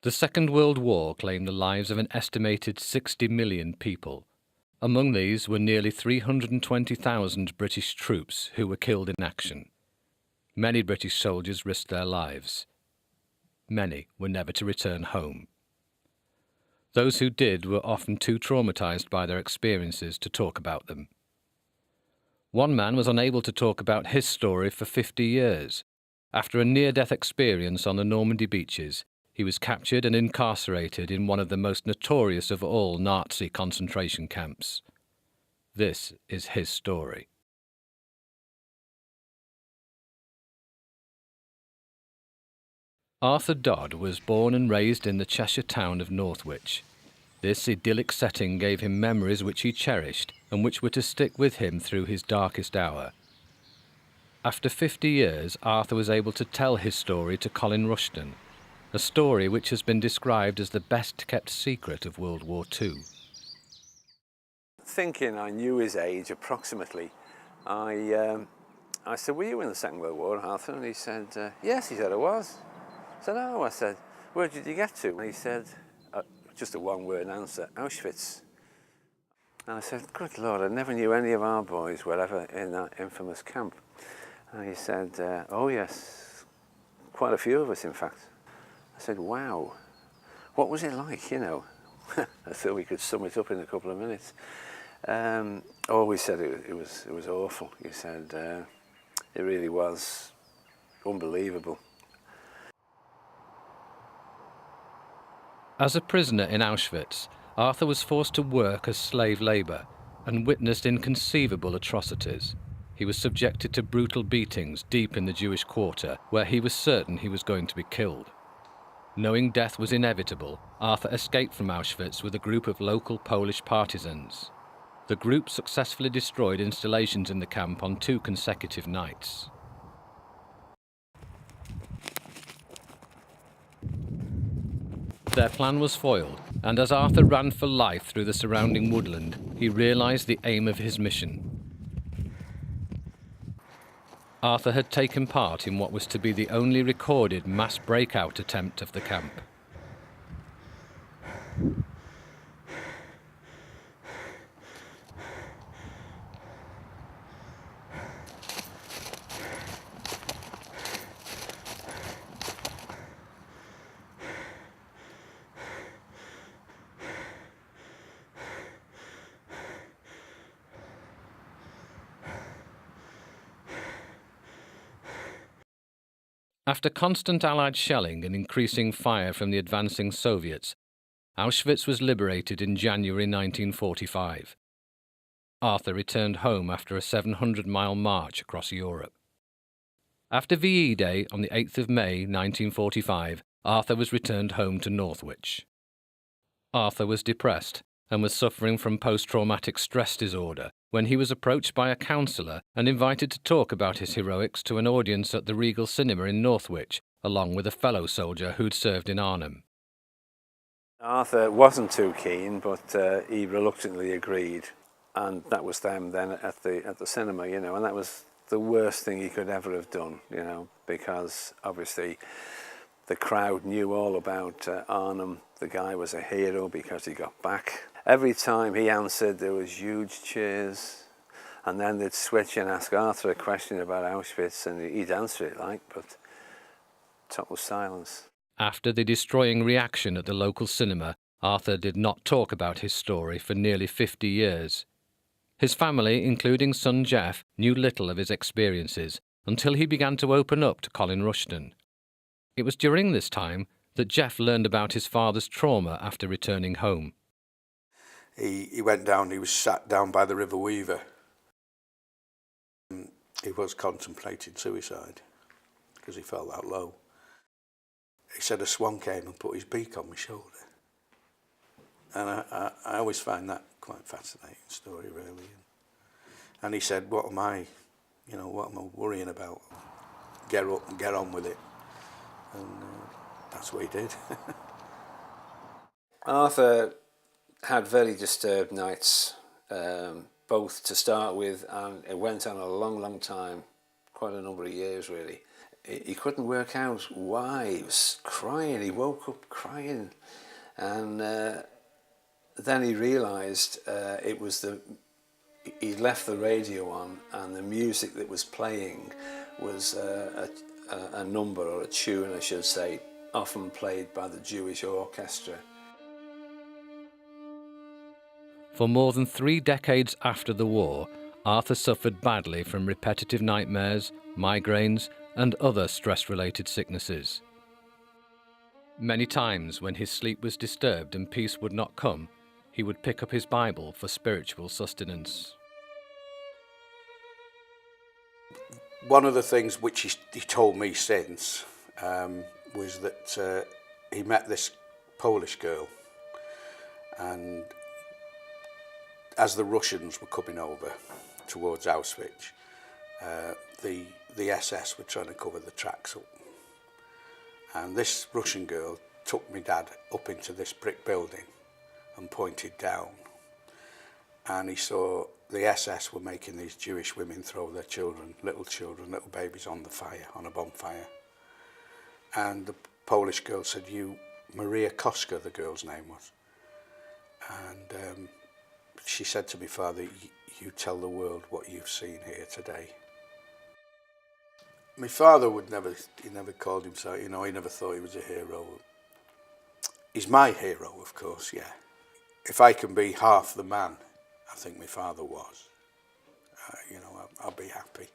The Second World War claimed the lives of an estimated 60 million people. Among these were nearly 320,000 British troops who were killed in action. Many British soldiers risked their lives. Many were never to return home. Those who did were often too traumatized by their experiences to talk about them. One man was unable to talk about his story for 50 years. After a near-death experience on the Normandy beaches, he was captured and incarcerated in one of the most notorious of all Nazi concentration camps. This is his story. Arthur Dodd was born and raised in the Cheshire town of Northwich. This idyllic setting gave him memories which he cherished and which were to stick with him through his darkest hour. After 50 years, Arthur was able to tell his story to Colin Rushton, a story which has been described as the best-kept secret of World War II. Thinking I knew his age approximately, I said, "Were you in the Second World War, Arthur?" And he said, "Yes," he said, "I was." I said, "Oh," I said, "Where did you get to?" And he said, just a one-word answer, "Auschwitz." And I said, "Good Lord, I never knew any of our boys were ever in that infamous camp." And he said, "Oh yes, quite a few of us in fact." I said, "Wow, what was it like, you know?" I thought we could sum it up in a couple of minutes. Oh, he said it was awful. He said it really was unbelievable. As a prisoner in Auschwitz, Arthur was forced to work as slave labour and witnessed inconceivable atrocities. He was subjected to brutal beatings deep in the Jewish quarter, where he was certain he was going to be killed. Knowing death was inevitable, Arthur escaped from Auschwitz with a group of local Polish partisans. The group successfully destroyed installations in the camp on 2 consecutive nights. Their plan was foiled, and as Arthur ran for life through the surrounding woodland, he realised the aim of his mission. Arthur had taken part in what was to be the only recorded mass breakout attempt of the camp. After constant Allied shelling and increasing fire from the advancing Soviets, Auschwitz was liberated in January 1945. Arthur returned home after a 700-mile march across Europe. After VE Day on the 8th of May 1945, Arthur was returned home to Northwich. Arthur was depressed and was suffering from post-traumatic stress disorder when he was approached by a counsellor and invited to talk about his heroics to an audience at the Regal Cinema in Northwich, along with a fellow soldier who'd served in Arnhem. Arthur wasn't too keen, but he reluctantly agreed, and that was them then at the cinema, you know, and that was the worst thing he could ever have done, you know, because obviously the crowd knew all about Arnhem. The guy was a hero because he got back. Every time he answered, there was huge cheers, and then they'd switch and ask Arthur a question about Auschwitz, and he'd answer it but total silence. After the destroying reaction at the local cinema, Arthur did not talk about his story for nearly 50 years. His family, including son Jeff, knew little of his experiences until he began to open up to Colin Rushton. It was during this time that Jeff learned about his father's trauma after returning home. He went down, he was sat down by the River Weaver. He was contemplating suicide because he felt that low. He said a swan came and put his beak on my shoulder. And I always find that quite a fascinating story, really. And he said, what am I worrying about? Get up and get on with it. And that's what he did. Arthur had very disturbed nights, both to start with, and it went on a long, long time, quite a number of years really. he couldn't work out why. He was crying, he woke up crying. And then he realised it was he left the radio on, and the music that was playing was a number, or a tune I should say, often played by the Jewish orchestra. For more than 3 decades after the war, Arthur suffered badly from repetitive nightmares, migraines, and other stress-related sicknesses. Many times when his sleep was disturbed and peace would not come, he would pick up his Bible for spiritual sustenance. One of the things which he told me since was that he met this Polish girl, and as the Russians were coming over towards Auschwitz, the SS were trying to cover the tracks up. And this Russian girl took my dad up into this brick building and pointed down. And he saw the SS were making these Jewish women throw their children, little babies on the fire, on a bonfire. And the Polish girl said, Maria Koska, the girl's name was. And she said to my father, you tell the world what you've seen here today. My father he never called himself, he never thought he was a hero. He's my hero, of course, yeah. If I can be half the man I think my father was, I'll be happy.